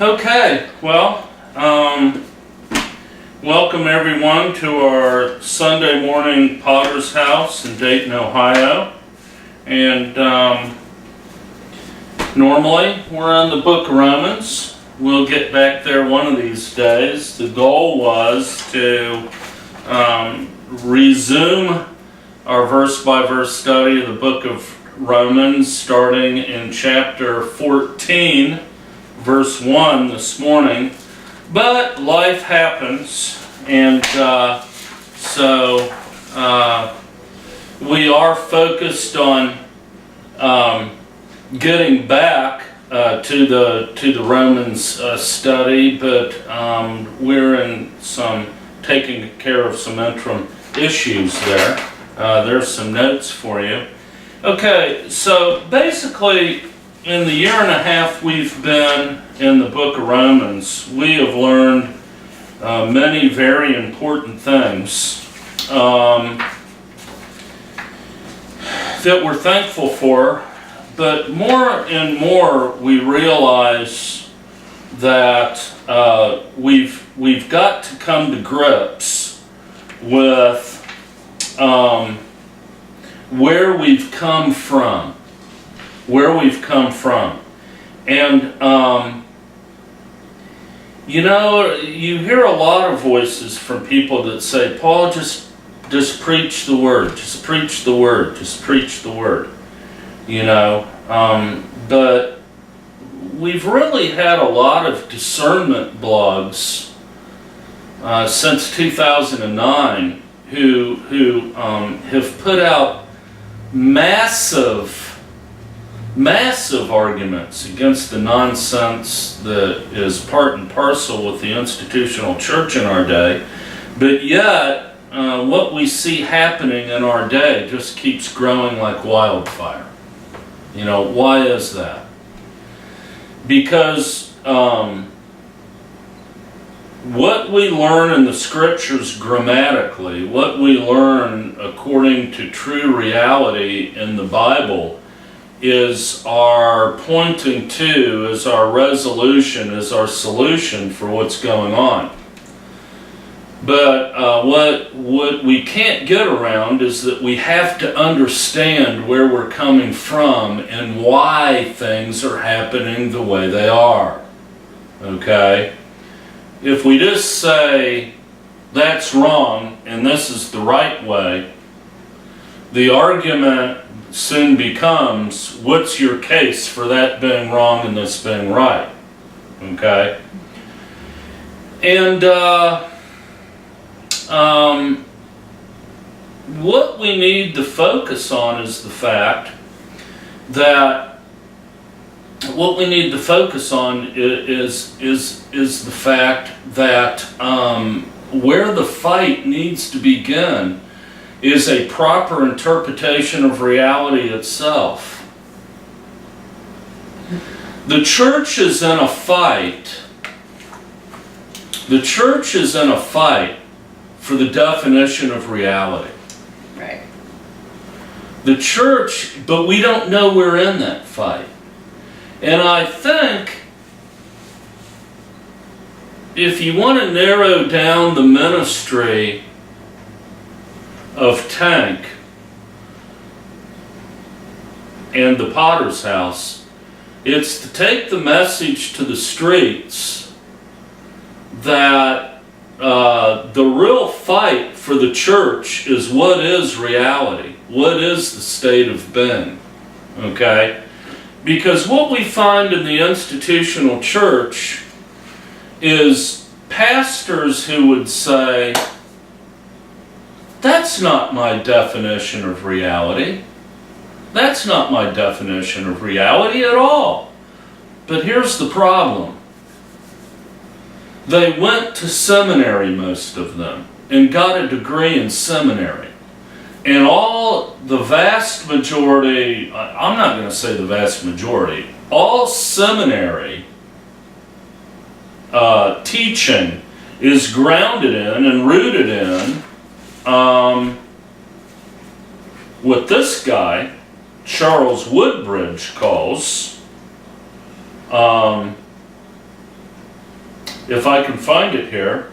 Okay, well, welcome everyone to our Sunday morning Potter's House in Dayton, Ohio. And normally we're on the book of Romans. We'll get back there one of these days. The goal was to resume our verse-by-verse study of the book of Romans, starting in chapter 14, verse 1 this morning. But life happens, and so we are focused on getting back to the Romans study, but we're in taking care of some interim issues there. There's some notes for you. Okay, so basically, in the year and a half we've been in the book of Romans, we have learned many very important things that we're thankful for, but more and more we realize that we've got to come to grips with where we've come from. And you hear a lot of voices from people that say, Paul, just preach the word, just preach the word. But we've really had a lot of discernment blogs since 2009 who have put out massive arguments against the nonsense that is part and parcel with the institutional church in our day, but yet what we see happening in our day just keeps growing like wildfire. Why is that? Because what we learn in the scriptures grammatically, what we learn according to true reality in the Bible, is our pointing to, is our resolution, is our solution for what's going on. But what we can't get around is that we have to understand where we're coming from and why things are happening the way they are. Okay? If we just say, that's wrong and this is the right way, the argument soon becomes, what's your case for that being wrong and this being right? Okay? And what we need to focus on is the fact that where the fight needs to begin is a proper interpretation of reality itself. The church is in a fight. The church is in a fight for the definition of reality. Right. The church, but we don't know we're in that fight. And I think if you want to narrow down the ministry of Tank and the Potter's House, it's to take the message to the streets that the real fight for the church is what is reality, what is the state of being, okay? Because what we find in the institutional church is pastors who would say, that's not my definition of reality. That's not my definition of reality at all. But here's the problem. They went to seminary, most of them, and got a degree in seminary. And the vast majority, I'm not going to say the vast majority, all seminary teaching is grounded in and rooted in what this guy, Charles Woodbridge, calls if I can find it here.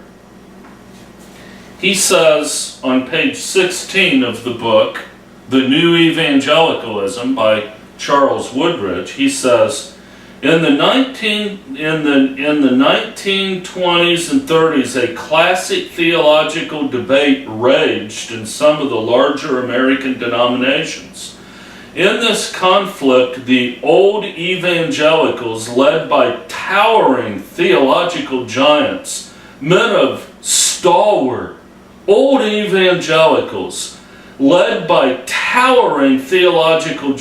He says on page 16 of the book, The New Evangelicalism by Charles Woodridge, he says, in the 1920s and 30s, a classic theological debate raged in some of the larger American denominations. In this conflict, the old evangelicals, led by towering theological giants, men of stalwart, old evangelicals, led by towering theological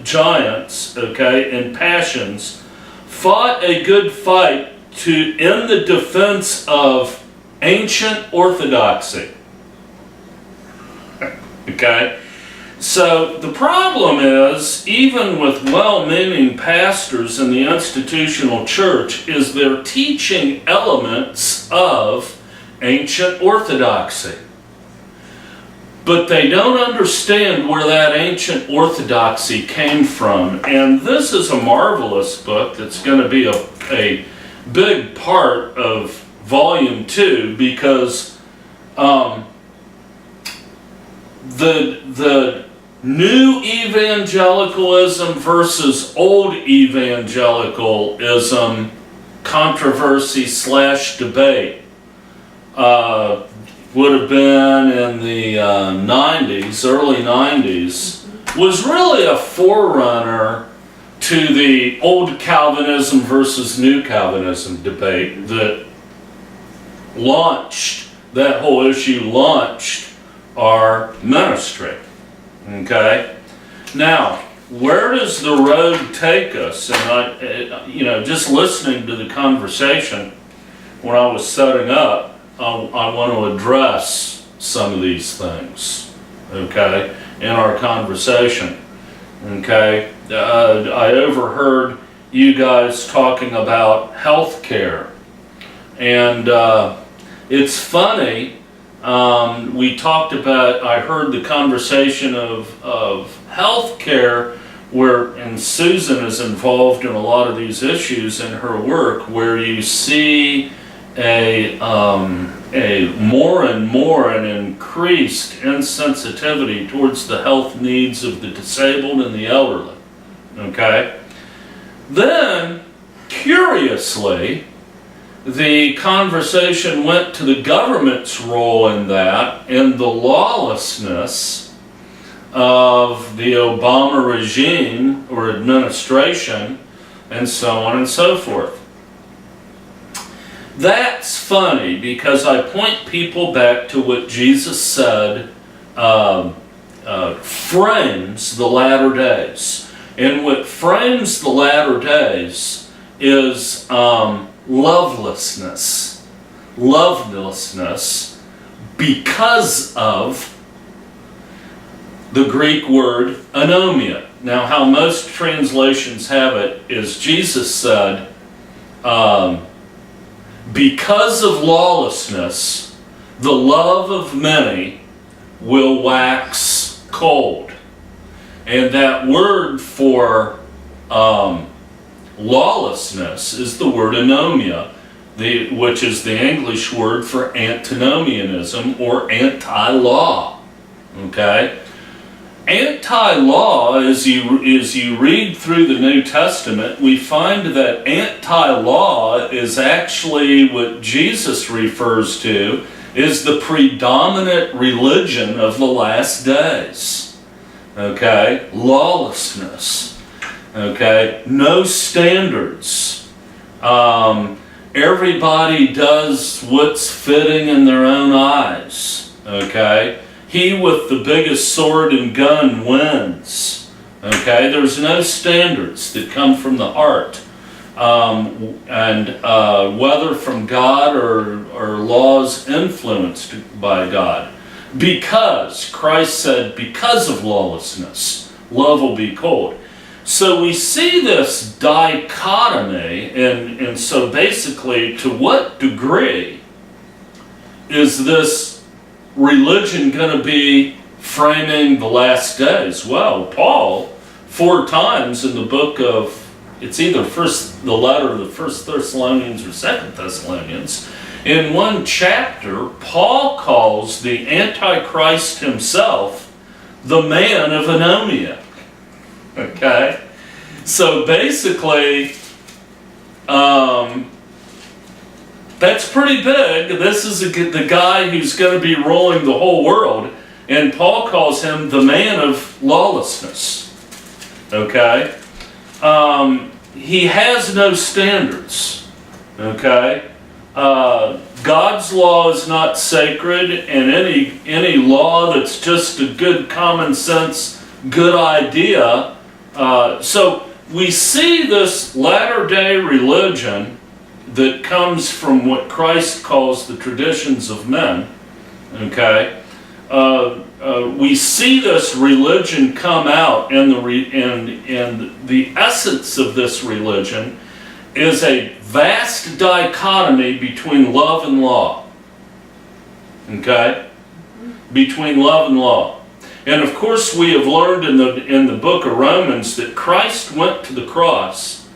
giants, and passions, fought a good fight in the defense of ancient orthodoxy. Okay? So the problem is, even with well-meaning pastors in the institutional church, is they're teaching elements of ancient orthodoxy. But they don't understand where that ancient orthodoxy came from. And this is a marvelous book that's going to be a big part of Volume 2, because the new evangelicalism versus old evangelicalism controversy / debate would have been in the 90s, early 90s, was really a forerunner to the old Calvinism versus new Calvinism debate that launched, that whole issue launched our ministry. Okay? Now, where does the road take us? And just listening to the conversation when I was setting up, I want to address some of these things, okay, in our conversation, okay. I overheard you guys talking about health care, and it's funny, we talked about, I heard the conversation of health care, and Susan is involved in a lot of these issues in her work, where you see a more and more an increased insensitivity towards the health needs of the disabled and the elderly. Okay? Then, curiously, the conversation went to the government's role in that, and the lawlessness of the Obama regime or administration, and so on and so forth. That's funny, because I point people back to what Jesus said frames the latter days. And what frames the latter days is lovelessness. Lovelessness because of the Greek word anomia. Now, how most translations have it is Jesus said, because of lawlessness, the love of many will wax cold. And that word for lawlessness is the word anomia, which is the English word for antinomianism or anti-law. Okay? Anti-law, as you read through the New Testament, we find that anti-law is actually what Jesus refers to as the predominant religion of the last days. Okay? Lawlessness. Okay? No standards. Everybody does what's fitting in their own eyes. Okay? He with the biggest sword and gun wins. Okay? There's no standards that come from the heart. Whether from God or laws influenced by God. Because, Christ said, because of lawlessness, love will be cold. So we see this dichotomy, and so basically, to what degree is this religion going to be framing the last days? Well, Paul, 4 times in the book of, it's either First the letter of the First Thessalonians or Second Thessalonians, in one chapter, Paul calls the Antichrist himself the man of Anomia. Okay? So basically, that's pretty big. This is the guy who's going to be ruling the whole world, and Paul calls him the man of lawlessness. Okay? He has no standards. Okay? God's law is not sacred, and any law that's just a good common sense, good idea. So we see this latter-day religion that comes from what Christ calls the traditions of men. Okay, we see this religion come out, and the essence of this religion is a vast dichotomy between love and law. Okay? Between love and law. And of course we have learned in the book of Romans that Christ went to the cross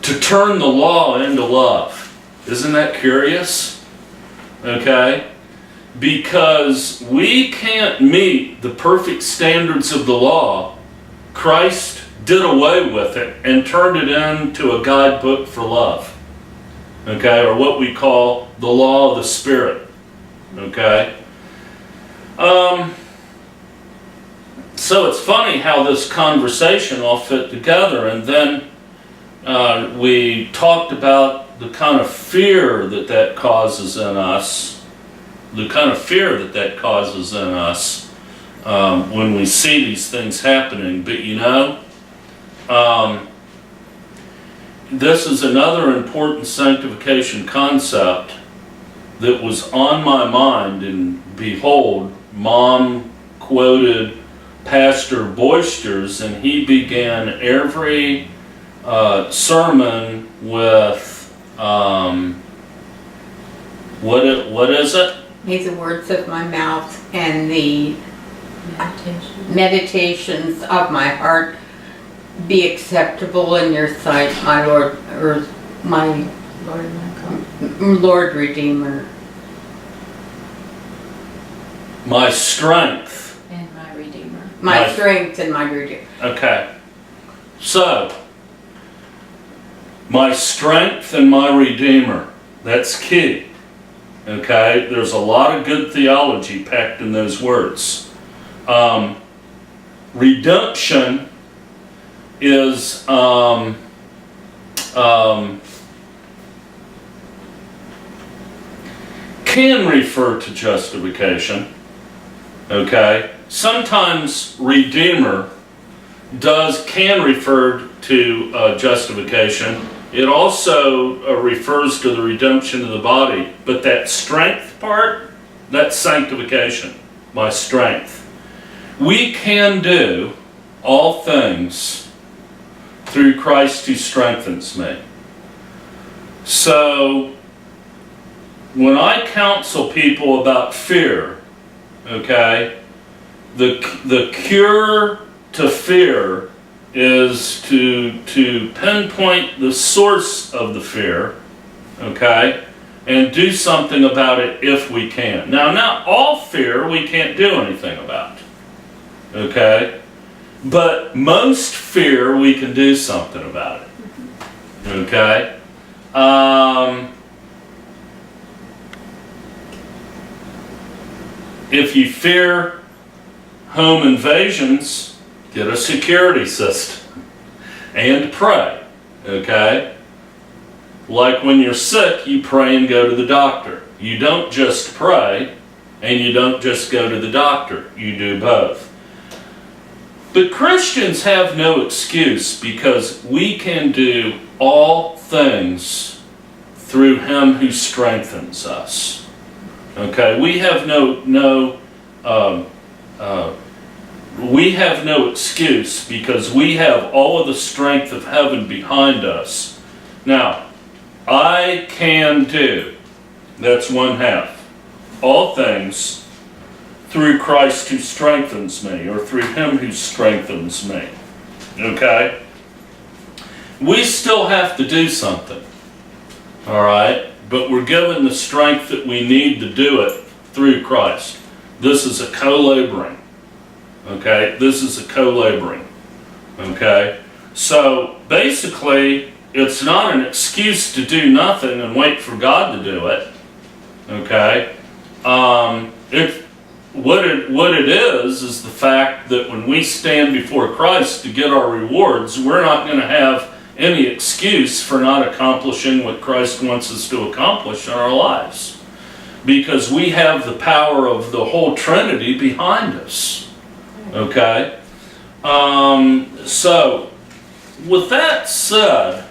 to turn the law into love. Isn't that curious? Okay? Because we can't meet the perfect standards of the law. Christ did away with it and turned it into a guidebook for love. Okay, or what we call the law of the Spirit. Okay? So it's funny how this conversation all fit together, and then we talked about the kind of fear that causes in us, when we see these things happening. But you know, this is another important sanctification concept that was on my mind, and behold, Mom quoted Pastor Boisters, and he began every sermon with, what is it? May the words of my mouth and the meditations of my heart be acceptable in your sight, my Lord, or my Lord Redeemer. My strength. And my Redeemer. My strength and my Redeemer. Okay. So, my strength and my Redeemer. That's key. Okay? There's a lot of good theology packed in those words. Redemption is can refer to justification. Okay? Sometimes Redeemer can refer to justification. It also refers to the redemption of the body. But that strength part, that's sanctification. My strength. We can do all things through Christ who strengthens me. So, when I counsel people about fear, okay, the cure to fear is to pinpoint the source of the fear, okay, and do something about it if we can. Now, not all fear we can't do anything about, okay, but most fear we can do something about it, okay. If you fear home invasions, get a security system and pray, okay? Like when you're sick, you pray and go to the doctor. You don't just pray and you don't just go to the doctor. You do both. But Christians have no excuse, because we can do all things through Him who strengthens us. Okay, we have no excuse, because we have all of the strength of heaven behind us. Now, I can do, that's one half, all things through Christ who strengthens me, or through Him who strengthens me. Okay? we still have to do something. All right? But we're given the strength that we need to do it through Christ. This is a co-laboring. Okay? This is a co-laboring. Okay? So basically, it's not an excuse to do nothing and wait for God to do it. Okay? What it is the fact that when we stand before Christ to get our rewards, we're not going to have any excuse for not accomplishing what Christ wants us to accomplish in our lives. Because we have the power of the whole Trinity behind us. Okay? So, with that said,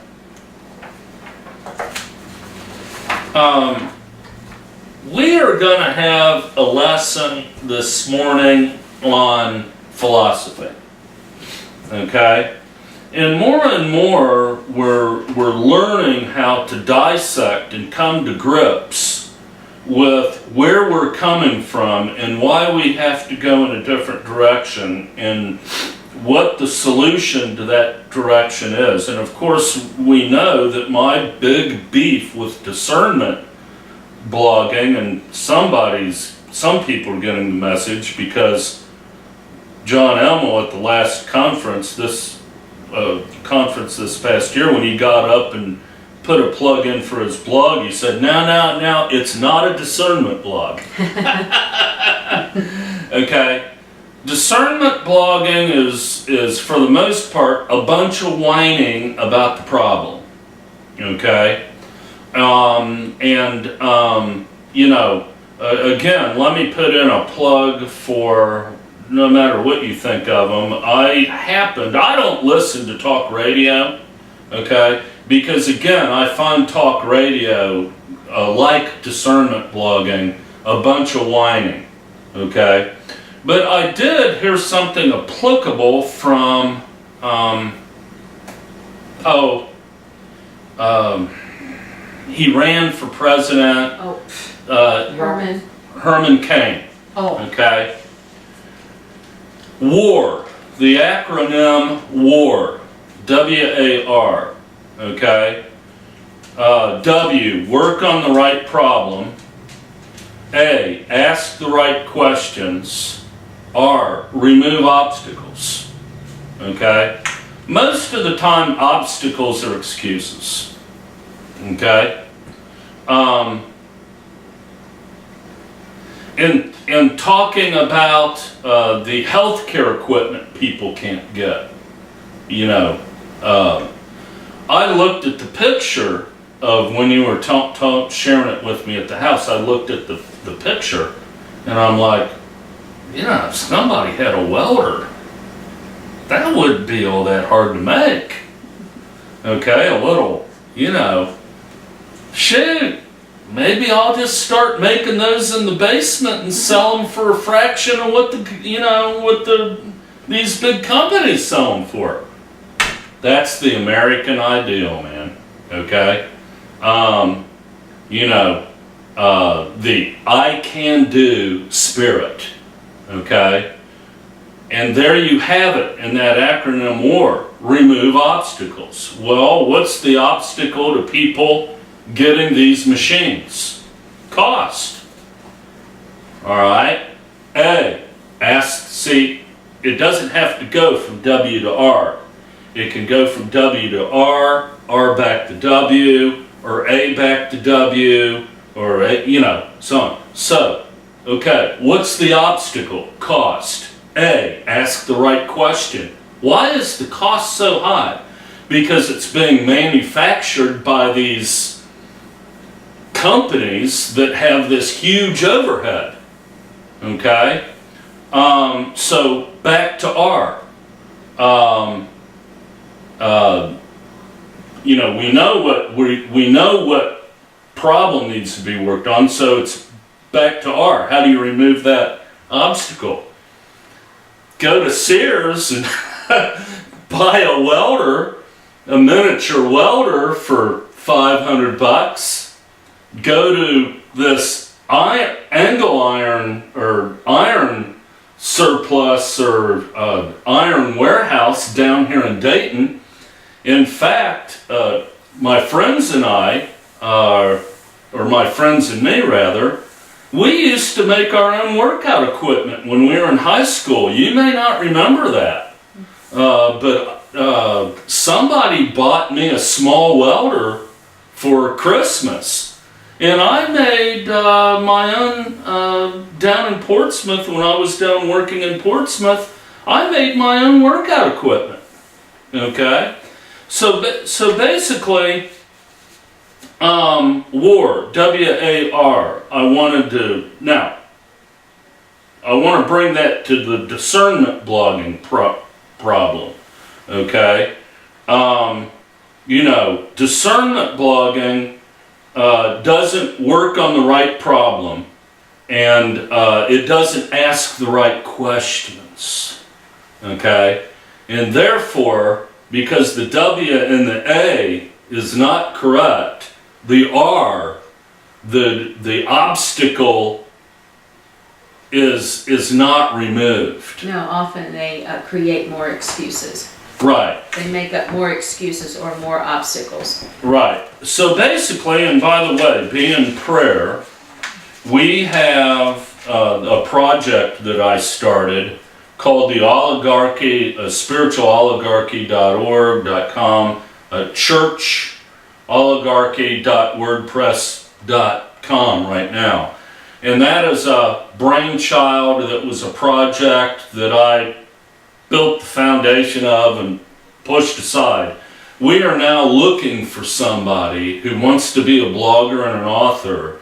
we are going to have a lesson this morning on philosophy. Okay? And more, we're learning how to dissect and come to grips with where we're coming from and why we have to go in a different direction and what the solution to that direction is. And of course, we know that my big beef with discernment blogging, and some people are getting the message because John Elmo at the last conference this past year, when he got up and put a plug in for his blog, he said, now, it's not a discernment blog. Okay? Discernment blogging is for the most part a bunch of whining about the problem. Okay? Again, let me put in a plug for, no matter what you think of them, I don't listen to talk radio, okay? Because again, I find talk radio, like discernment blogging, a bunch of whining, okay? But I did hear something applicable from, he ran for president, Herman Cain, okay? WAR, the acronym WAR, W-A-R, okay? W, work on the right problem. A, ask the right questions. R, remove obstacles, okay? Most of the time, obstacles are excuses, okay? In talking about the healthcare equipment people can't get, I looked at the picture of when you were sharing it with me at the house. I looked at the picture, and I'm like, if somebody had a welder, that wouldn't be all that hard to make. Okay, a little, shoot. Maybe I'll just start making those in the basement and sell them for a fraction of what these big companies sell them for. That's the American ideal, man. Okay? The I can do spirit. Okay? And there you have it in that acronym WAR. Remove obstacles. Well, what's the obstacle to people getting these machines? Cost. Alright? A, it doesn't have to go from W to R. It can go from W to R, R back to W, or A back to W, or so on. So, okay, what's the obstacle? Cost. A, ask the right question. Why is the cost so high? Because it's being manufactured by these companies that have this huge overhead. Okay? So back to R. We know what problem needs to be worked on, so it's back to R. How do you remove that obstacle? Go to Sears and buy a welder, a miniature welder for $500. Go to this angle iron or iron surplus or iron warehouse down here in Dayton In fact, my friends and I, or my friends and me rather, we used to make our own workout equipment when we were in high school. You may not remember that, but somebody bought me a small welder for Christmas, and I made my own down in Portsmouth. When I was down working in Portsmouth, I made my own workout equipment. Okay, so basically, war, W-A-R. I want to bring that to the discernment blogging problem. Okay, discernment blogging doesn't work on the right problem, and it doesn't ask the right questions. Okay, and therefore, because the W and the A is not correct, the R, the obstacle is not removed. No, often they create more excuses. Right. They make up more excuses or more obstacles. Right. So basically, and by the way, Be in Prayer, we have a project that I started called the Oligarchy, spiritualoligarchy.org.com, churcholigarchy.wordpress.com right now. And that is a brainchild that was a project that I built the foundation of and pushed aside. We are now looking for somebody who wants to be a blogger and an author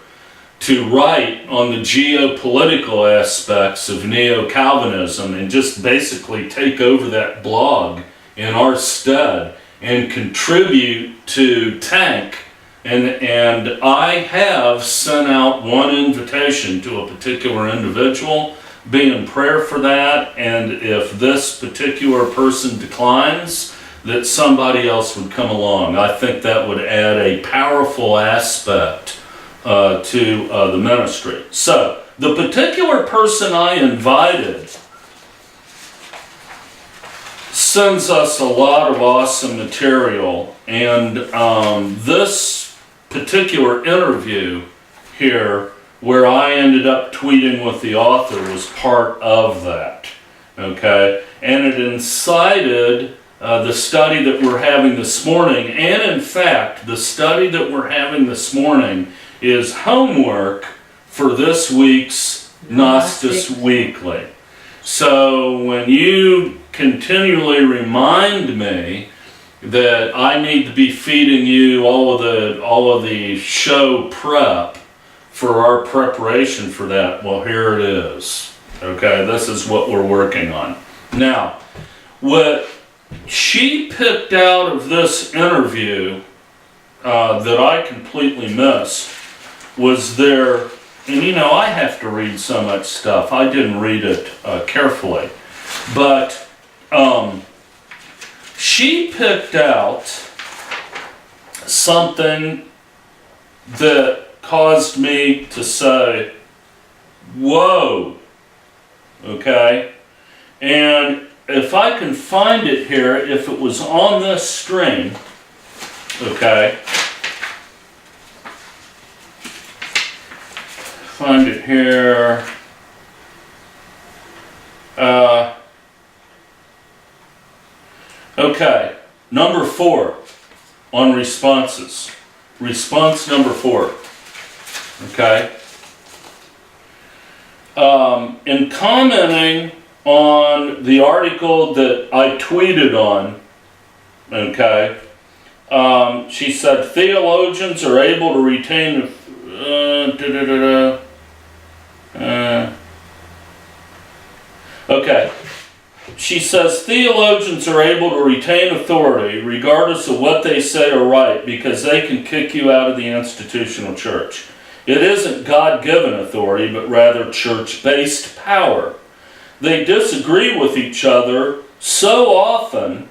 to write on the geopolitical aspects of Neo-Calvinism and just basically take over that blog in our stead and contribute to Tank. And I have sent out one invitation to a particular individual. Be in prayer for that, and if this particular person declines, that somebody else would come along. I think that would add a powerful aspect to the ministry. So, the particular person I invited sends us a lot of awesome material, and this particular interview here, where I ended up tweeting with the author, was part of that. Okay? And it incited the study that we're having this morning, and in fact, the study that we're having this morning is homework for this week's Gnostic Weekly. So when you continually remind me that I need to be feeding you all of the show prep for our preparation for that, well, here it is. Okay, this is what we're working on. Now, what she picked out of this interview that I completely missed was there, and I have to read so much stuff. I didn't read it carefully, but she picked out something that caused me to say, whoa, okay? And if I can find it here, if it was on this string, okay? Find it here. Okay, number 4 on responses. Response number 4. Okay? In commenting on the article that I tweeted on, okay, she said theologians are able to retain okay. She says theologians are able to retain authority regardless of what they say or write because they can kick you out of the institutional church. It isn't God-given authority, but rather church-based power. They disagree with each other so often,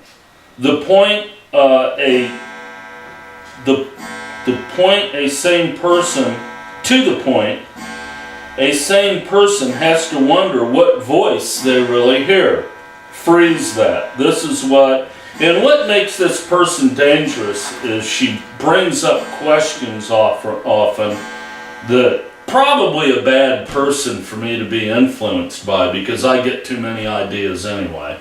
the point a sane person has to wonder what voice they really hear. Freeze that. This is what, And what makes this person dangerous is she brings up questions often that probably a bad person for me to be influenced by, because I get too many ideas anyway.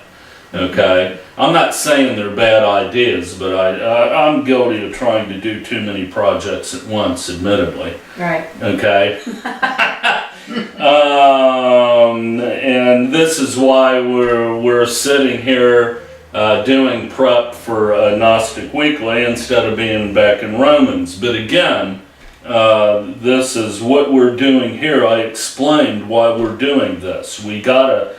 Okay? I'm not saying they're bad ideas, but I'm guilty of trying to do too many projects at once, admittedly. Right. Okay? And this is why we're sitting here doing prep for Gnostic Weekly instead of being back in Romans. But again, this is what we're doing here. I explained why we're doing this. We gotta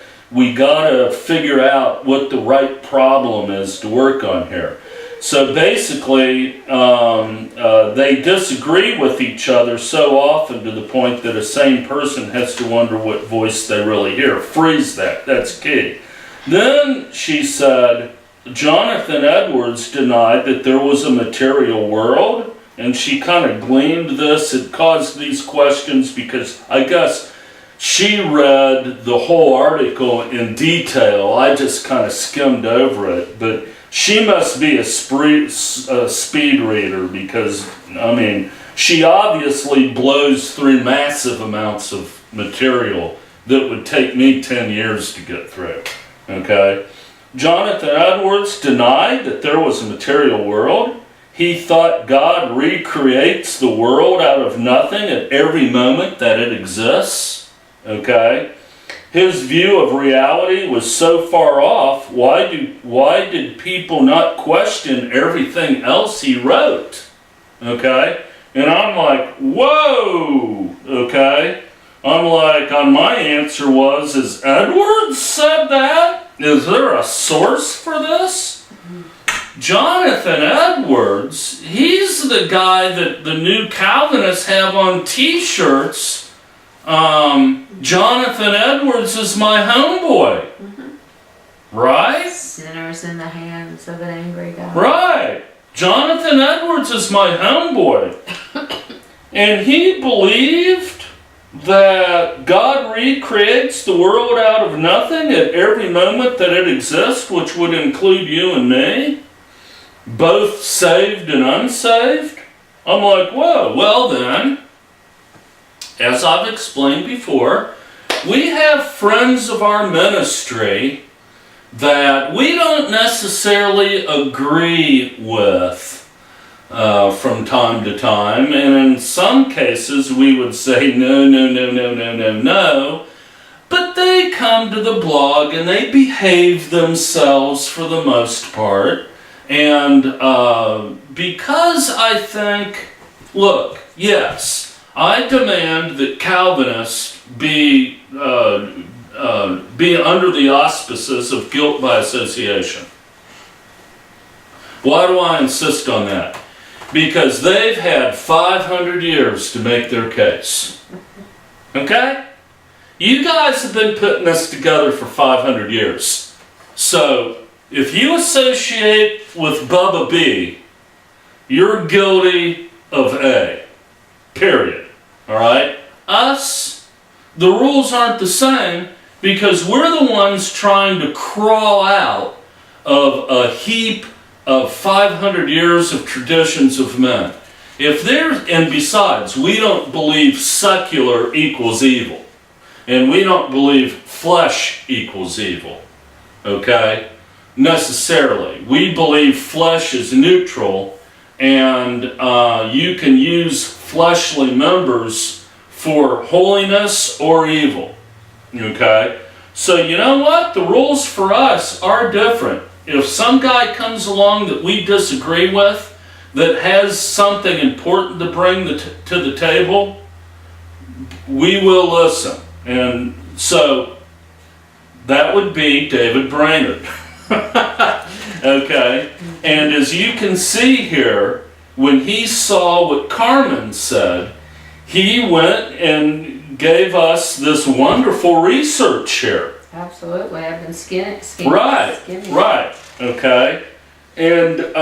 figure out what the right problem is to work on here. So basically, they disagree with each other so often to the point that a sane person has to wonder what voice they really hear. Freeze that. That's key. Then she said, Jonathan Edwards denied that there was a material world, and she kind of gleaned this. It caused these questions because I guess she read the whole article in detail. I just kind of skimmed over it, but she must be a speed reader because, I mean, she obviously blows through massive amounts of material that would take me 10 years to get through. Okay? Jonathan Edwards denied that there was a material world. He thought God recreates the world out of nothing at every moment that it exists. Okay? His view of reality was so far off, why did people not question everything else he wrote? Okay? And I'm like, whoa! Okay? I'm like, my answer was, is Edwards said that? Is there a source for this? Jonathan Edwards, he's the guy that the new Calvinists have on t-shirts. Jonathan Edwards is my homeboy. Right? Sinners in the hands of an angry God. Right. Jonathan Edwards is my homeboy. And he believed that God recreates the world out of nothing at every moment that it exists, which would include you and me, both saved and unsaved. I'm like, whoa, well then, as I've explained before, we have friends of our ministry that we don't necessarily agree with from time to time, and in some cases we would say no, but they come to the blog and they behave themselves for the most part, and because I think, look, yes, I demand that Calvinists be under the auspices of guilt by association. Why do I insist on that? Because they've had 500 years to make their case. Okay? You guys have been putting this together for 500 years. So, if you associate with Bubba B, you're guilty of A. Period. Alright? Us, the rules aren't the same because we're the ones trying to crawl out of a heap of 500 years of traditions of men. And besides, we don't believe secular equals evil. And we don't believe flesh equals evil. Okay? Necessarily. We believe flesh is neutral, and you can use fleshly members for holiness or evil. Okay? So you know what? The rules for us are different. If some guy comes along that we disagree with, that has something important to bring to the table, we will listen. And so that would be David Brainerd. Okay? And as you can see here, when he saw what Carmen said, he went and gave us this wonderful research here. Absolutely, I've been skinning. Right, okay. And,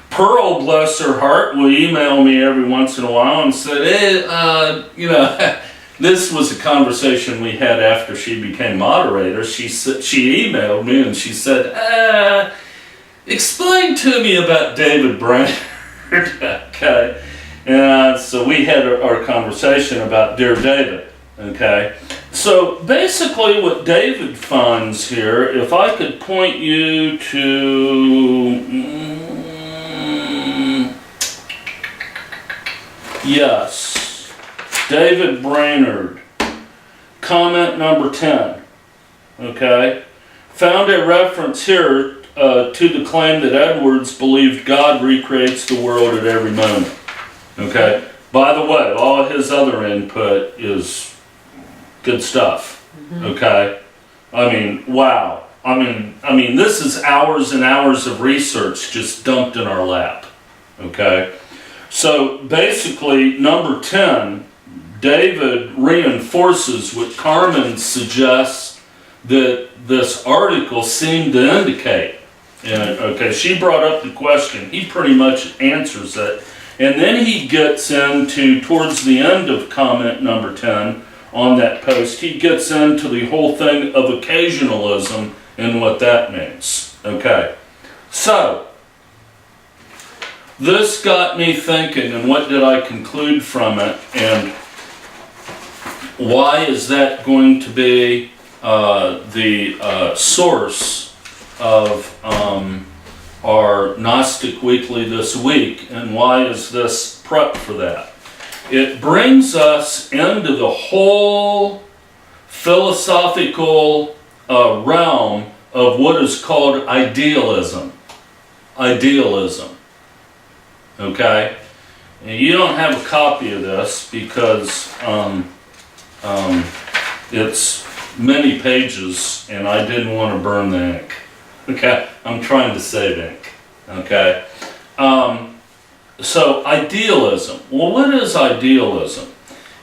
Pearl, bless her heart, will email me every once in a while and said, hey, this was a conversation we had after she became moderator. She emailed me and she said, explain to me about David Brainerd. Okay. And so we had our conversation about Dear David. Okay. So basically what David finds here, if I could point you to, yes, David Brainerd, comment number 10, okay, found a reference here to the claim that Edwards believed God recreates the world at every moment, okay. By the way, all his other input is good stuff, okay. I mean, wow. I mean, this is hours and hours of research just dumped in our lap, okay. So basically, number 10, David reinforces what Carmen suggests that this article seemed to indicate. And, okay, she brought up the question. He pretty much answers it. And then he gets into, towards the end of comment number 10 on that post, he gets into the whole thing of occasionalism and what that means. Okay, so this got me thinking, and what did I conclude from it, and why is that going to be the source of our Gnostic Weekly this week, and why is this prep for that? It brings us into the whole philosophical realm of what is called idealism. Idealism. Okay? And you don't have a copy of this because it's many pages and I didn't want to burn the ink. Okay? I'm trying to save ink. Okay? So idealism. Well, what is idealism?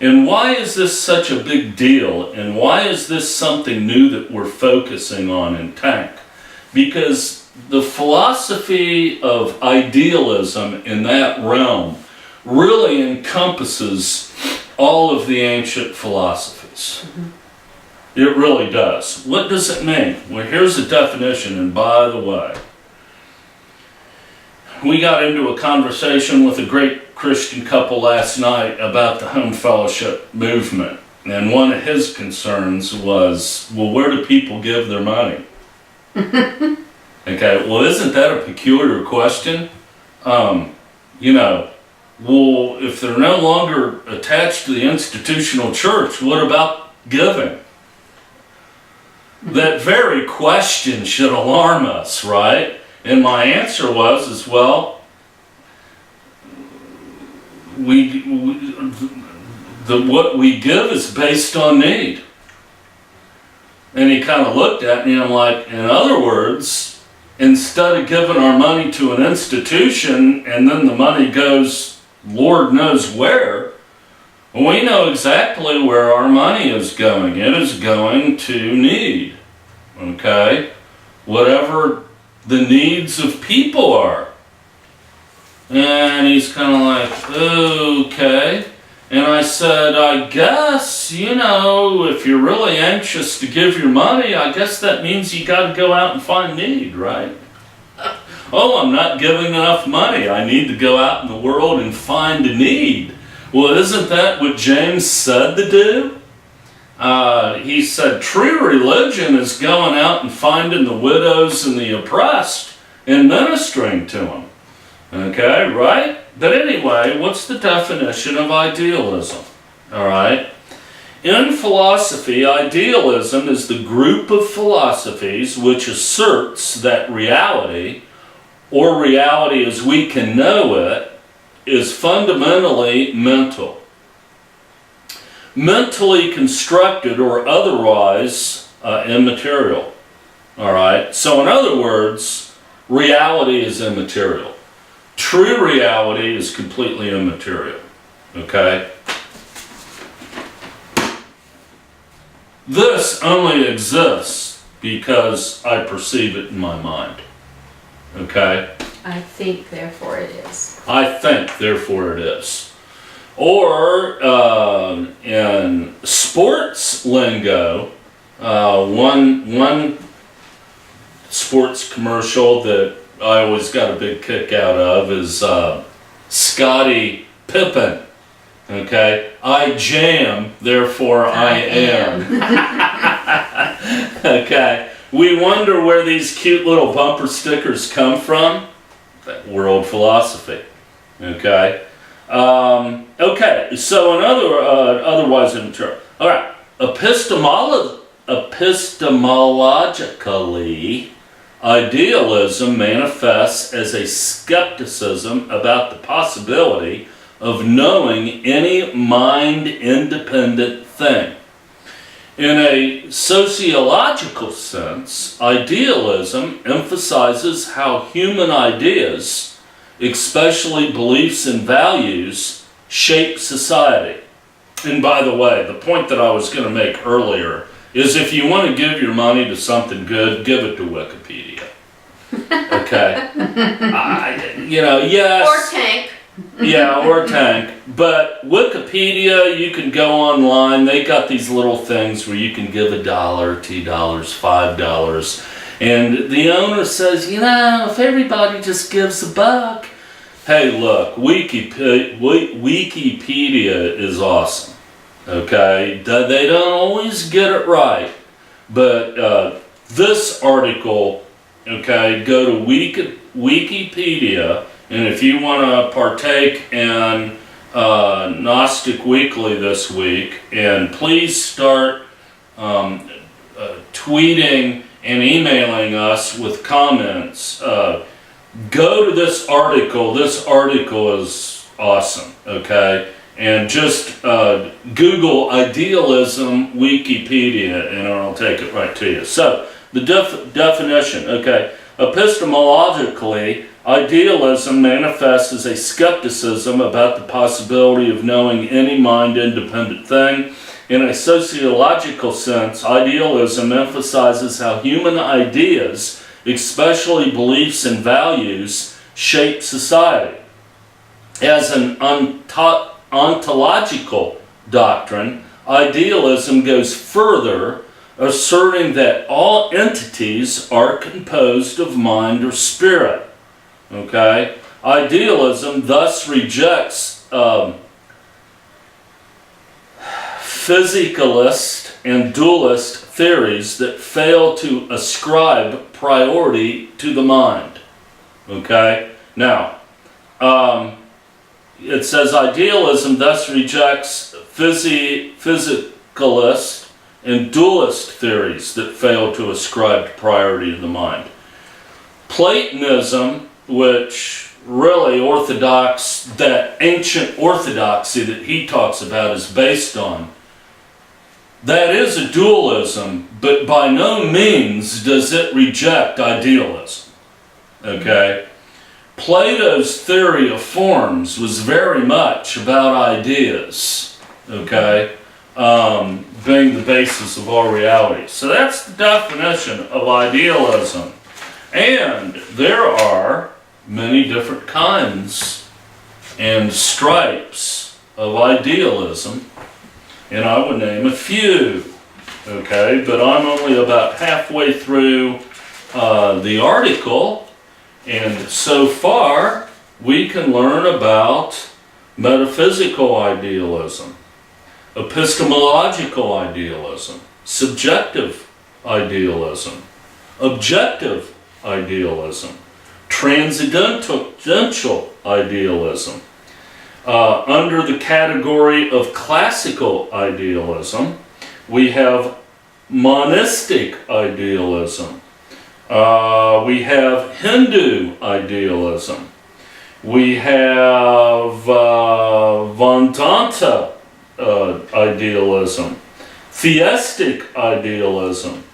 And why is this such a big deal? And why is this something new that we're focusing on in Tank? Because the philosophy of idealism in that realm really encompasses all of the ancient philosophies. It really does. What does it mean? Well, here's a definition, and by the way, we got into a conversation with a great Christian couple last night about the home fellowship movement. And one of his concerns was, well, where do people give their money? Okay, well, isn't that a peculiar question? You know, well, if they're no longer attached to the institutional church, what about giving? That very question should alarm us, right? And my answer was, well, what we give is based on need. And he kind of looked at me and I'm like, in other words, instead of giving our money to an institution and then the money goes Lord knows where, we know exactly where our money is going. It is going to need, okay? Whatever the needs of people are. And he's kind of like, okay. And I said, I guess, you know, if you're really anxious to give your money, I guess that means you got to go out and find need, right? Oh, I'm not giving enough money. I need to go out in the world and find a need. Well, isn't that what James said to do? He said true religion is going out and finding the widows and the oppressed and ministering to them. Okay, right? But anyway, what's the definition of idealism? All right. In philosophy, idealism is the group of philosophies which asserts that reality, or reality as we can know it, is fundamentally mental. Mentally constructed or otherwise immaterial. All right. So in other words, reality is immaterial. True reality is completely immaterial. Okay. This only exists because I perceive it in my mind. Okay. I think, therefore it is. I think, therefore it is. Or in sports lingo, one sports commercial that I always got a big kick out of is Scottie Pippen. Okay, I jam, therefore I am. Okay, we wonder where these cute little bumper stickers come from. That world philosophy. Okay. Okay, so otherwise in terms. All right, epistemologically, idealism manifests as a skepticism about the possibility of knowing any mind-independent thing. In a sociological sense, idealism emphasizes how human ideas, especially beliefs and values, shape society. And by the way, the point that I was going to make earlier is if you want to give your money to something good, give it to Wikipedia. Okay? Yes. Or tank. Yeah, or tank. But Wikipedia, you can go online. They got these little things where you can give $1, $2, $5. And the owner says, if everybody just gives $1. Hey, look, Wikipedia is awesome. Okay? They don't always get it right. But this article, okay, go to Wikipedia. And if you want to partake in Gnostic Weekly this week, and please start tweeting and emailing us with comments. Go to this article. This article is awesome, okay? And just Google idealism Wikipedia, and it'll take it right to you. So, the definition, okay? Epistemologically, idealism manifests as a skepticism about the possibility of knowing any mind-independent thing. In a sociological sense, idealism emphasizes how human ideas, especially beliefs and values, shape society. As an ontological doctrine, idealism goes further, asserting that all entities are composed of mind or spirit. Okay? Idealism thus rejects physicalist and dualist theories that fail to ascribe priority to the mind. Okay? Now, it says idealism thus rejects physicalist and dualist theories that fail to ascribe priority to the mind. Platonism, which really that ancient orthodoxy that he talks about is based on, that is a dualism, but by no means does it reject idealism. Okay? Plato's theory of forms was very much about ideas. Okay? Being the basis of all reality. So that's the definition of idealism. And there are many different kinds and stripes of idealism, and I would name a few. Okay, but I'm only about halfway through the article, and so far we can learn about metaphysical idealism, epistemological idealism, subjective idealism, objective idealism, transcendental idealism. Under the category of classical idealism, we have monistic idealism. We have Hindu idealism. We have Vedanta idealism, theistic idealism,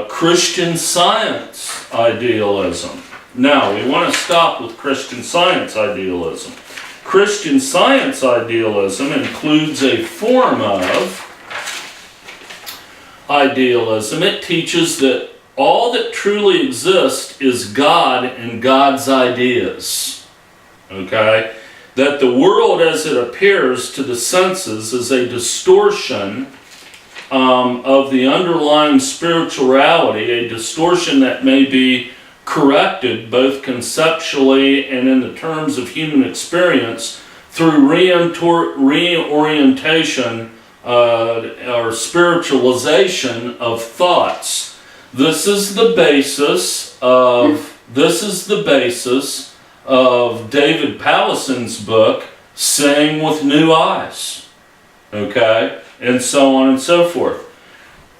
Christian Science idealism. Now, we want to stop with Christian Science idealism. Christian Science idealism includes a form of idealism. It teaches that all that truly exists is God and God's ideas. Okay? that the world as it appears to the senses is a distortion of the underlying spiritual reality, a distortion that may be corrected both conceptually and in the terms of human experience through reorientation or spiritualization of thoughts. This is the basis of David Pallason's book, Seeing with New Eyes. Okay? And so on and so forth.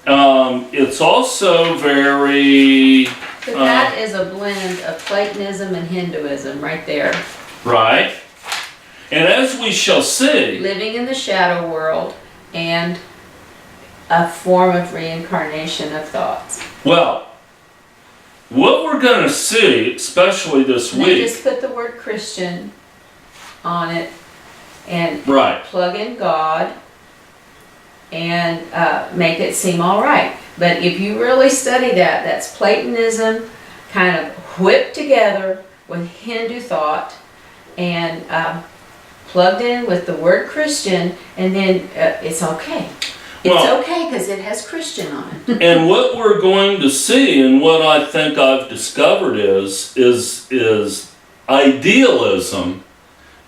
It's also very... But that is a blend of Platonism and Hinduism right there. Right. And as we shall see... Living in the shadow world and a form of reincarnation of thoughts. Well, what we're going to see, especially this And they week... just put the word Christian on it and Right. plug in God and make it seem all right. But if you really study that, that's Platonism kind of whipped together with Hindu thought and plugged in with the word Christian, and then it's okay. It's Well- okay because it has Christian on it. And what we're going to see, and what I think I've discovered is idealism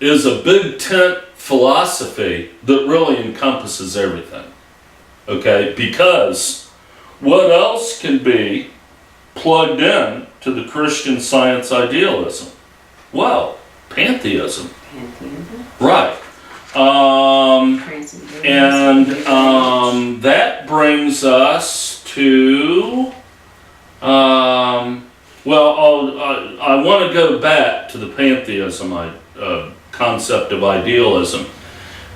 is a big tent philosophy that really encompasses everything. Okay? Because what else can be plugged in to the Christian Science idealism? Well, pantheism. Pantheism, Right. transcendence, And that brings us to, I want to go back to the pantheism concept of idealism.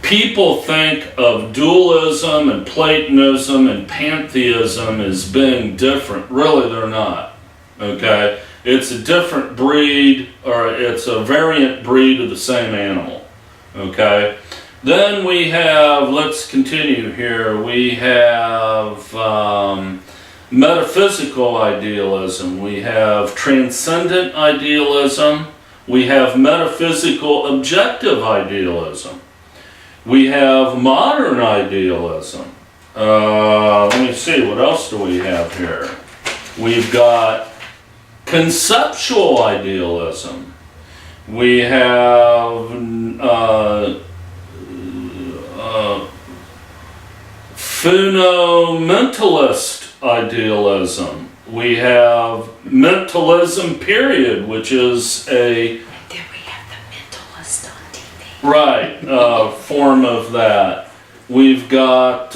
People think of dualism and Platonism and pantheism as being different. Really, they're not. Okay? It's a different breed, or it's a variant breed of the same animal. Okay? Then we have, let's continue here, we have metaphysical idealism, we have transcendent idealism, we have metaphysical objective idealism, we have modern idealism. Let me see, what else do we have here? We've got conceptual idealism. We have phenomenalist idealism. We have mentalism, period, which is a Then we have the mentalist on TV. right form of that. We've got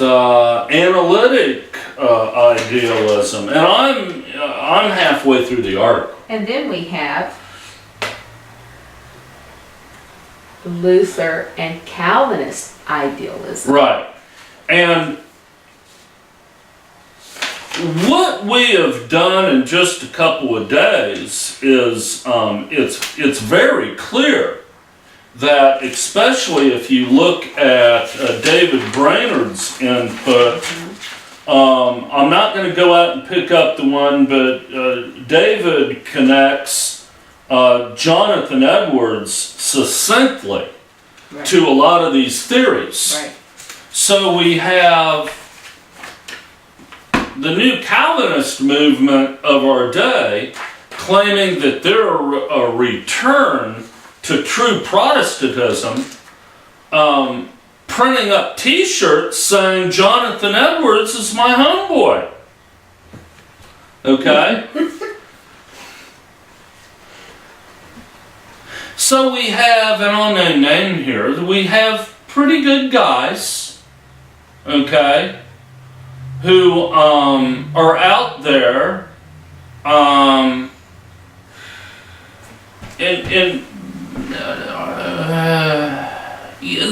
analytic idealism, and I'm halfway through the article. And then we have Luther and Calvinist idealism. Right. And what we have done in just a couple of days is it's very clear that, especially if you look at David Brainerd's input, I'm not going to go out and pick up the one, but David connects Jonathan Edwards succinctly Right. to a lot of these theories. Right. So we have the new Calvinist movement of our day claiming that they're a return to true Protestantism, printing up t-shirts saying Jonathan Edwards is my homeboy. Okay? So we have, and I'll name here, we have pretty good guys, okay, who are out there,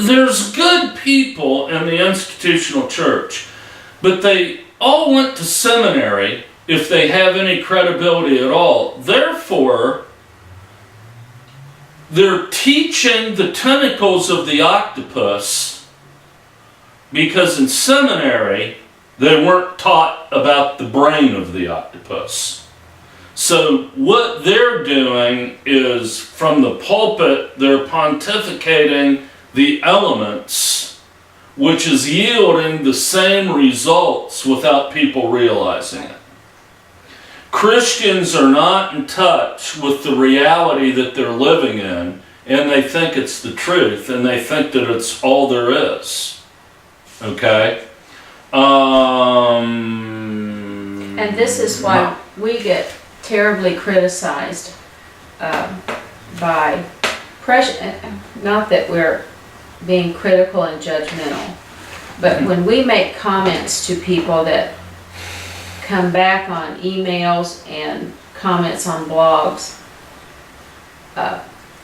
there's good people in the institutional church, but they all went to seminary if they have any credibility at all. Therefore, they're teaching the tentacles of the octopus because in seminary they weren't taught about the brain of the octopus. So what they're doing is from the pulpit, they're pontificating the elements, which is yielding the same results without people realizing it. Christians are not in touch with the reality that they're living in, and they think it's the truth, and they think that it's all there is. Okay? And this is why we get terribly criticized by pressure. Not that we're being critical and judgmental, but when we make comments to people that come back on emails and comments on blogs,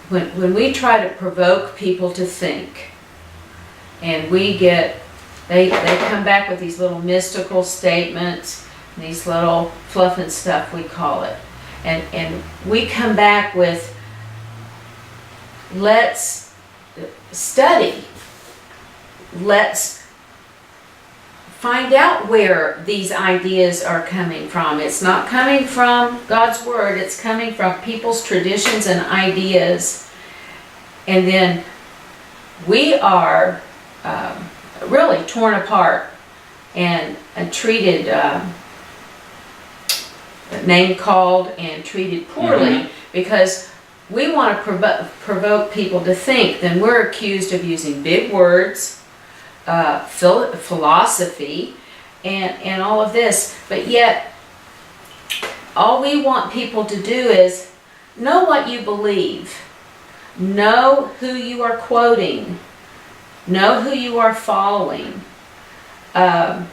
when we try to provoke people to think, and they come back with these little mystical statements, these little fluff and stuff we call it, and we come back with, let's study, let's find out where these ideas are coming from. It's not coming from God's Word, it's coming from people's traditions and ideas. And then we are really torn apart and treated, name called and treated poorly because we want to provoke people to think. Then we're accused of using big words, philosophy, and all of this. But yet, all we want people to do is know what you believe, know who you are quoting, know who you are following, know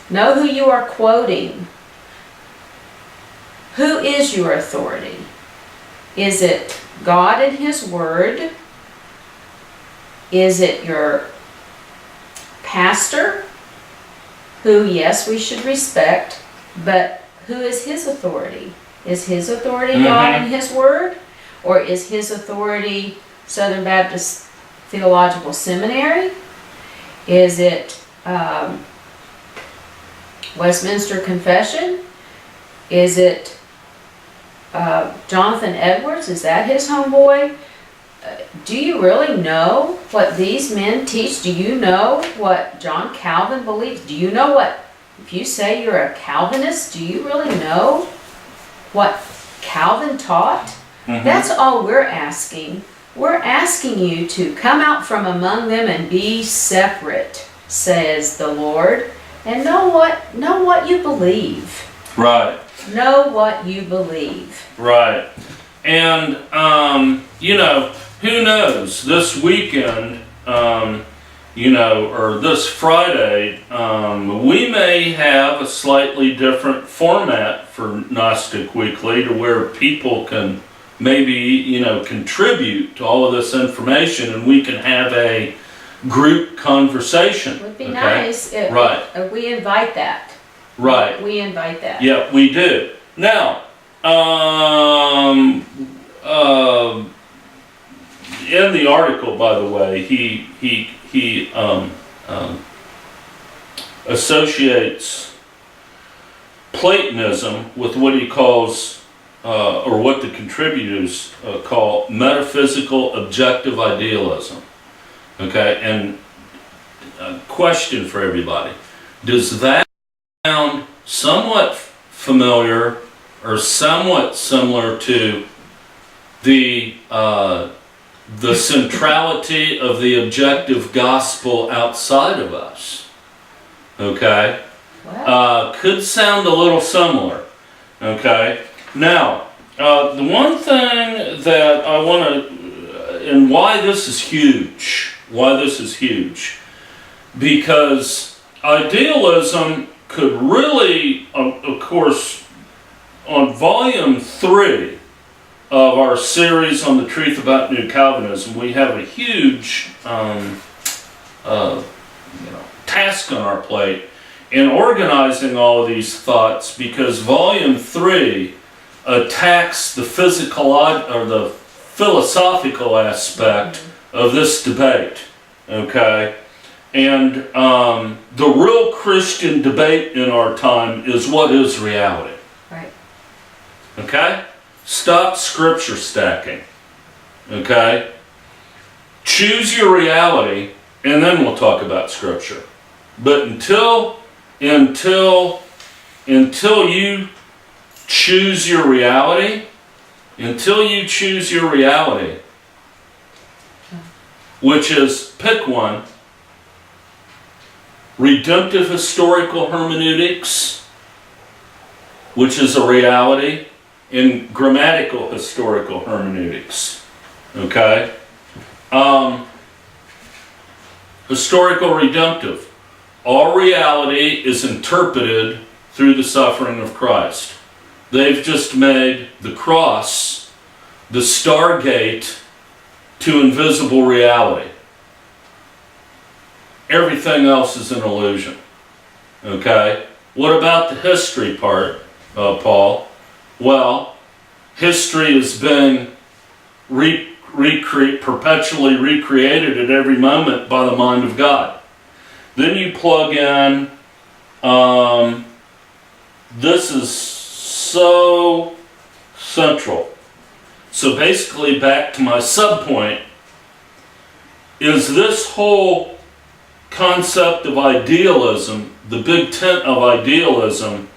who you are quoting. Who is your authority? Is it God and His Word? Is it your pastor, who, yes, we should respect, but who is his authority? Is his authority God and His Word? Or is his authority Southern Baptist Theological Seminary? Is it Westminster Confession? Is it Jonathan Edwards? Is that his homeboy? Do you really know what these men teach? Do you know what John Calvin believes? Do you know what, if you say you're a Calvinist, do you really know what Calvin taught? That's all we're asking. We're asking you to come out from among them and be separate, says the Lord, and know what you believe. Right. Know what you believe. Right. And, who knows, this weekend, or this Friday, we may have a slightly different format for Gnostic Weekly to where people can maybe, contribute to all of this information and we can have a group conversation. It would be nice if we invite that. Right. We invite that. Yeah, we do. Now, in the article, by the way, he associates Platonism with what he calls, or what the contributors call, metaphysical objective idealism. Okay, and a question for everybody: does that sound somewhat familiar or somewhat similar to the centrality of the objective gospel outside of us? Okay? Could sound a little similar. Okay? Now, the one thing that I want to, and why this is huge, because idealism could really, of course, on volume 3 of our series on the truth about New Calvinism, we have a huge task on our plate in organizing all of these thoughts, because volume 3 attacks the physical or the philosophical aspect of this debate. Okay? And the real Christian debate in our time is, what is reality? Right. Okay? Stop scripture stacking. Okay? Choose your reality, and then we'll talk about scripture. But until you choose your reality, which is, pick one, redemptive historical hermeneutics, which is a reality, and grammatical historical hermeneutics. Okay? Historical redemptive. All reality is interpreted through the suffering of Christ. They've just made the cross the stargate to invisible reality. Everything else is an illusion. Okay? What about the history part, Paul? Well, history is being perpetually recreated at every moment by the mind of God. Then you plug in, this is so central. So basically, back to my subpoint, is this whole concept of idealism, the big tent of idealism,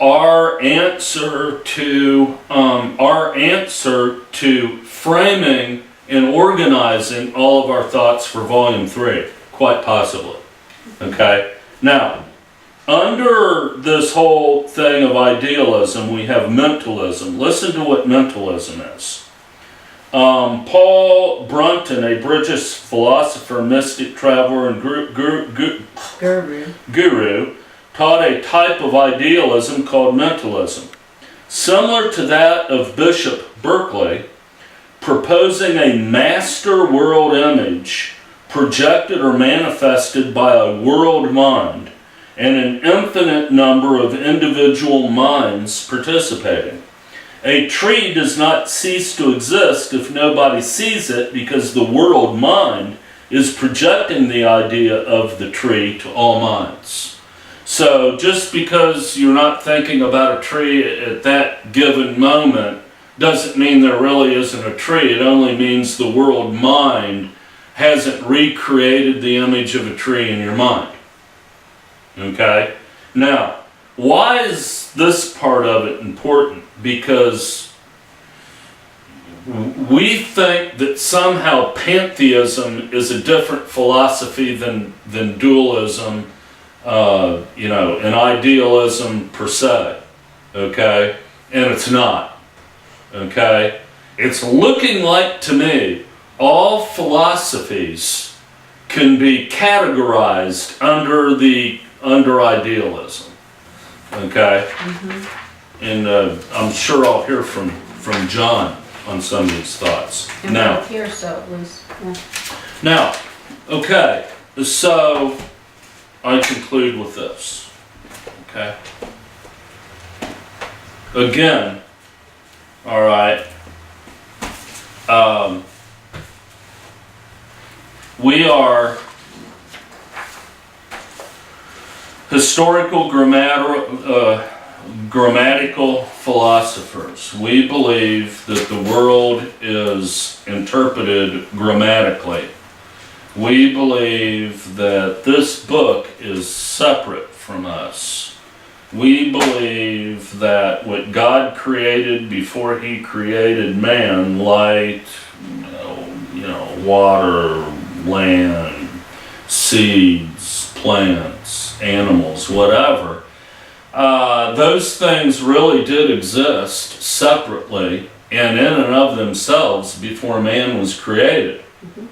our answer to framing and organizing all of our thoughts for volume 3, quite possibly. Okay? Now, under this whole thing of idealism, we have mentalism. Listen to what mentalism is. Paul Brunton, a British philosopher, mystic, traveler, and guru, taught a type of idealism called mentalism, similar to that of Bishop Berkeley, proposing a master world image projected or manifested by a world mind and an infinite number of individual minds participating. A tree does not cease to exist if nobody sees it, because the world mind is projecting the idea of the tree to all minds. So just because you're not thinking about a tree at that given moment doesn't mean there really isn't a tree. It only means the world mind hasn't recreated the image of a tree in your mind. Okay? Now, why is this part of it important? Because we think that somehow pantheism is a different philosophy than dualism, and idealism per se. Okay? And it's not. Okay? It's looking like, to me, all philosophies can be categorized under idealism. Okay? Mm-hmm. And I'm sure I'll hear from John on some of these thoughts. And now, right here, so it was. Yeah. Now, okay, so I conclude with this. Okay? Again, all right, we are historical grammatical philosophers. We believe that the world is interpreted grammatically. We believe that this book is separate from us. We believe that what God created before He created man, light, water, land, seeds, plants, animals, whatever, those things really did exist separately and in and of themselves before man was created. Mm-hmm.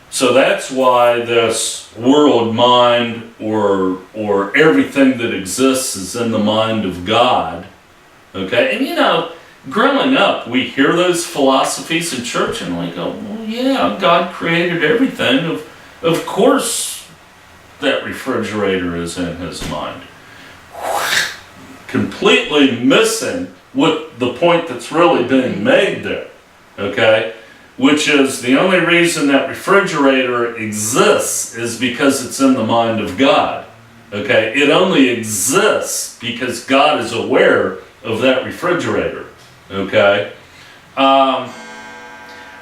So that's why this world mind or everything that exists is in the mind of God. Okay? And growing up, we hear those philosophies in church and we go, well, yeah, God created everything. Of course that refrigerator is in His mind. Completely missing what the point that's really being made there. Okay? Which is the only reason that refrigerator exists is because it's in the mind of God. Okay? It only exists because God is aware of that refrigerator. Okay? But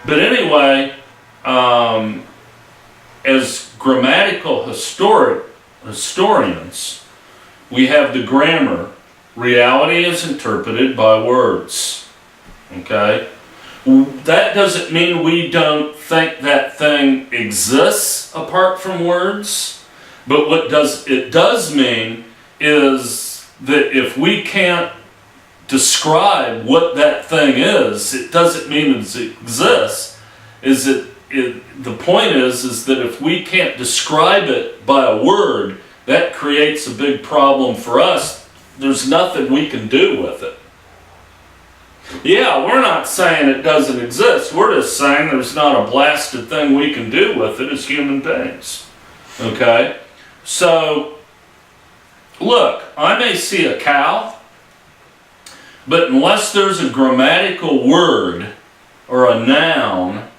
anyway, as grammatical historians, we have the grammar. Reality is interpreted by words. Okay? That doesn't mean we don't think that thing exists apart from words, but what it does mean is that if we can't describe what that thing is, it doesn't mean it exists. The point is that if we can't describe it by a word, that creates a big problem for us. There's nothing we can do with it. Yeah, we're not saying it doesn't exist. We're just saying there's not a blasted thing we can do with it as human beings. Okay? So, look, I may see a cow, but unless there's a grammatical word or a noun,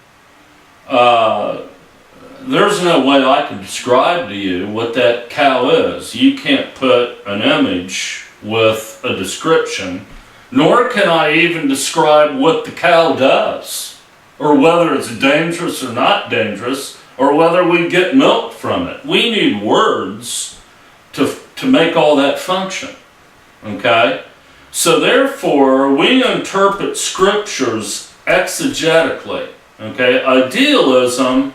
there's no way I can describe to you what that cow is. You can't put an image with a description, nor can I even describe what the cow does, or whether it's dangerous or not dangerous, or whether we get milk from it. We need words to make all that function. Okay? So therefore, we interpret scriptures exegetically. Okay? Idealism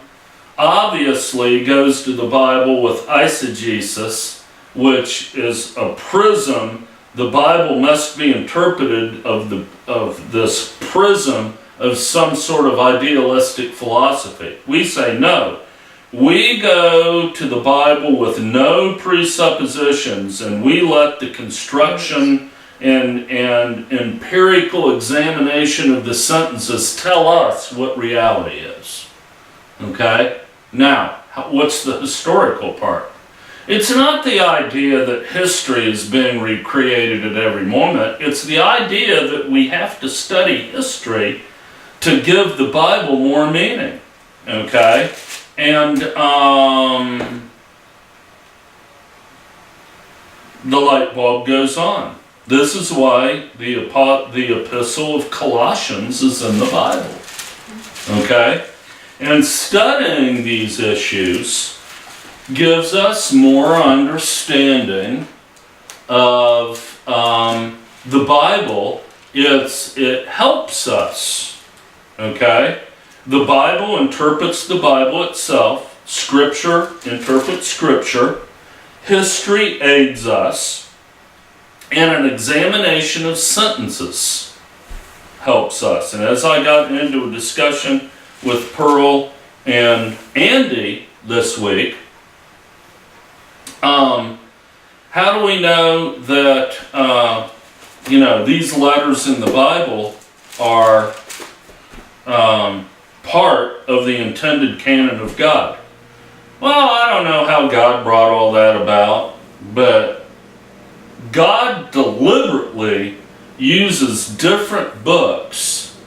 obviously goes to the Bible with eisegesis, which is a prism. The Bible must be interpreted of this prism of some sort of idealistic philosophy. We say no. We go to the Bible with no presuppositions, and we let the construction and empirical examination of the sentences tell us what reality is. Okay? Now, what's the historical part? It's not the idea that history is being recreated at every moment. It's the idea that we have to study history to give the Bible more meaning. Okay? And the light bulb goes on. This is why the epistle of Colossians is in the Bible. Okay? And studying these issues gives us more understanding of the Bible. It helps us. Okay? The Bible interprets the Bible itself. Scripture interprets Scripture. History aids us. And an examination of sentences helps us. And as I got into a discussion with Pearl and Andy this week, how do we know that these letters in the Bible are part of the intended canon of God? Well, I don't know how God brought all that about, but God deliberately uses different books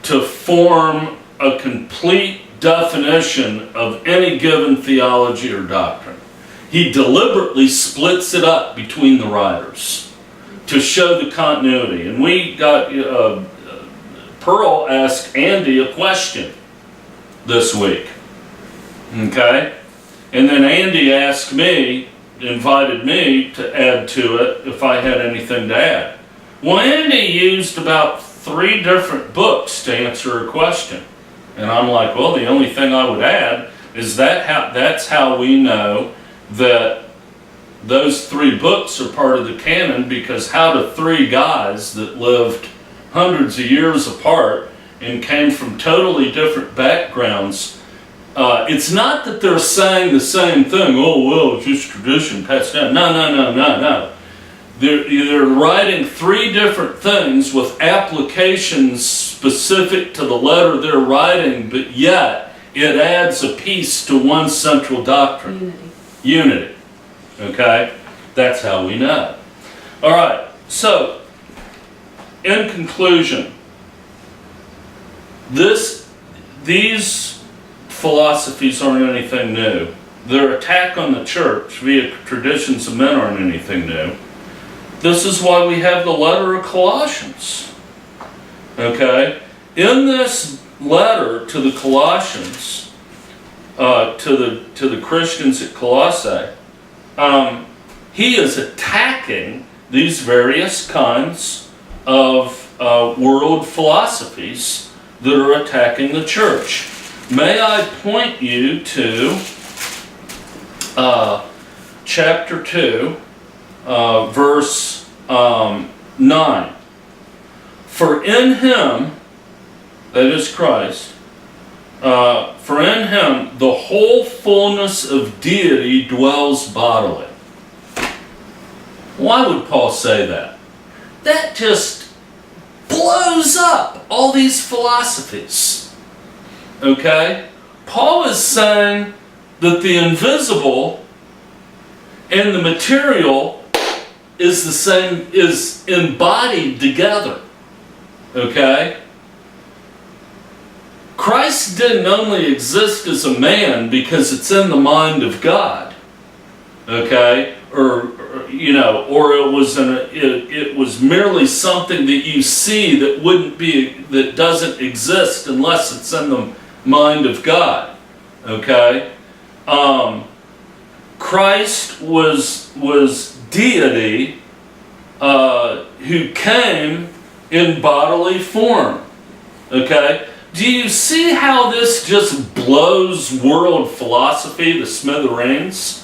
to form a complete definition of any given theology or doctrine. He deliberately splits it up between the writers to show the continuity. And we got, Pearl asked Andy a question this week. Okay? And then Andy asked me, invited me to add to it if I had anything to add. Well, Andy used about 3 different books to answer a question. And I'm like, well, the only thing I would add is that's how we know that those 3 books are part of the canon, because how do 3 guys that lived hundreds of years apart and came from totally different backgrounds, it's not that they're saying the same thing, oh, well, it's just tradition passed down. No. They're writing 3 different things with applications specific to the letter they're writing, but yet it adds a piece to one central doctrine. Unity. Okay? That's how we know. Alright, so, in conclusion, these philosophies aren't anything new. Their attack on the church via traditions of men aren't anything new. This is why we have the letter of Colossians. Okay? In this letter to the Colossians, to the Christians at Colossae, he is attacking these various kinds of world philosophies that are attacking the church. May I point you to chapter 2, verse 9. For in him, that is Christ, for in him the whole fullness of deity dwells bodily. Why would Paul say that? That just blows up all these philosophies. Okay? Paul is saying that the invisible and the material is the same, is embodied together. Okay? Christ didn't only exist as a man because it's in the mind of God. Okay? Or it was merely something that you see that doesn't exist unless it's in the mind of God. Okay? Christ was deity who came in bodily form. Okay? Do you see how this just blows world philosophy to smithereens?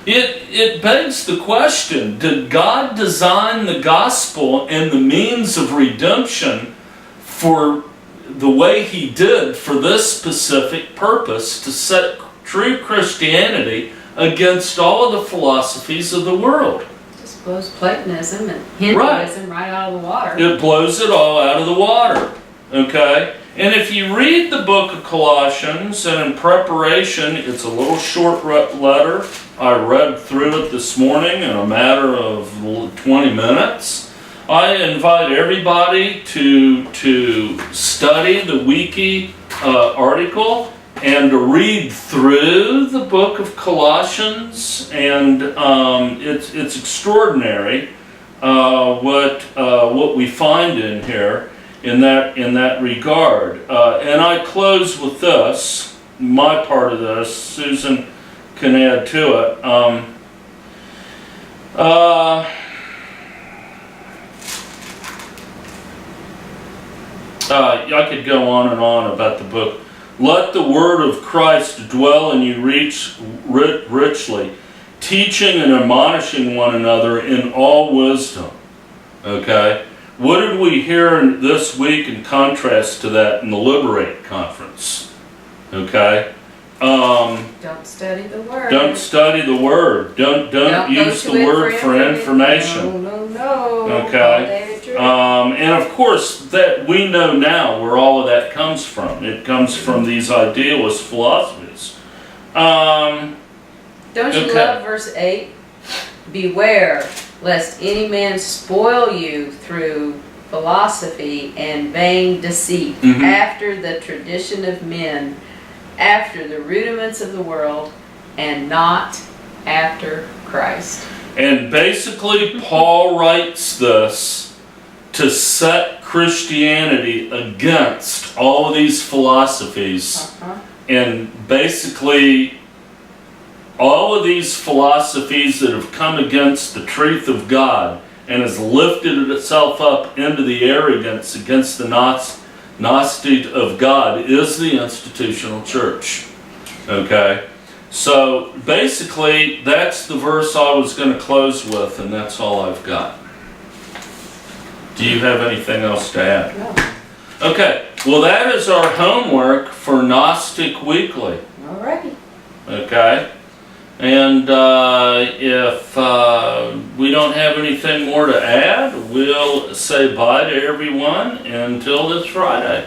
It begs the question, did God design the gospel and the means of redemption for the way he did for this specific purpose, to set true Christianity against all of the philosophies of the world? Just blows Platonism and Hinduism right out of the water. It blows it all out of the water. Okay? And if you read the book of Colossians, and in preparation, it's a little short letter. I read through it this morning in a matter of 20 minutes. I invite everybody to study the wiki article and to read through the book of Colossians, and it's extraordinary what we find in here in that regard. And I close with this, my part of this. Susan can add to it. I could go on and on about the book. Let the word of Christ dwell in you richly, teaching and admonishing one another in all wisdom. Okay? What did we hear this week in contrast to that in the Liberate Conference? Okay? Don't study the word. Don't study the word. Don't use the word for information. No. Okay? And of course, that we know now where all of that comes from. It comes from these idealist philosophies. Don't you love verse 8? Beware lest any man spoil you through philosophy and vain deceit, after the tradition of men, after the rudiments of the world, and not after Christ. And basically, Paul writes this to set Christianity against all of these philosophies. And basically, all of these philosophies that have come against the truth of God and has lifted itself up into the arrogance against the Gnostic of God is the institutional church. Okay? So basically, that's the verse I was going to close with, and that's all I've got. Do you have anything else to add? No. Okay. Well, that is our homework for Gnostic Weekly. Alrighty. Okay? And if we don't have anything more to add, we'll say bye to everyone until this Friday.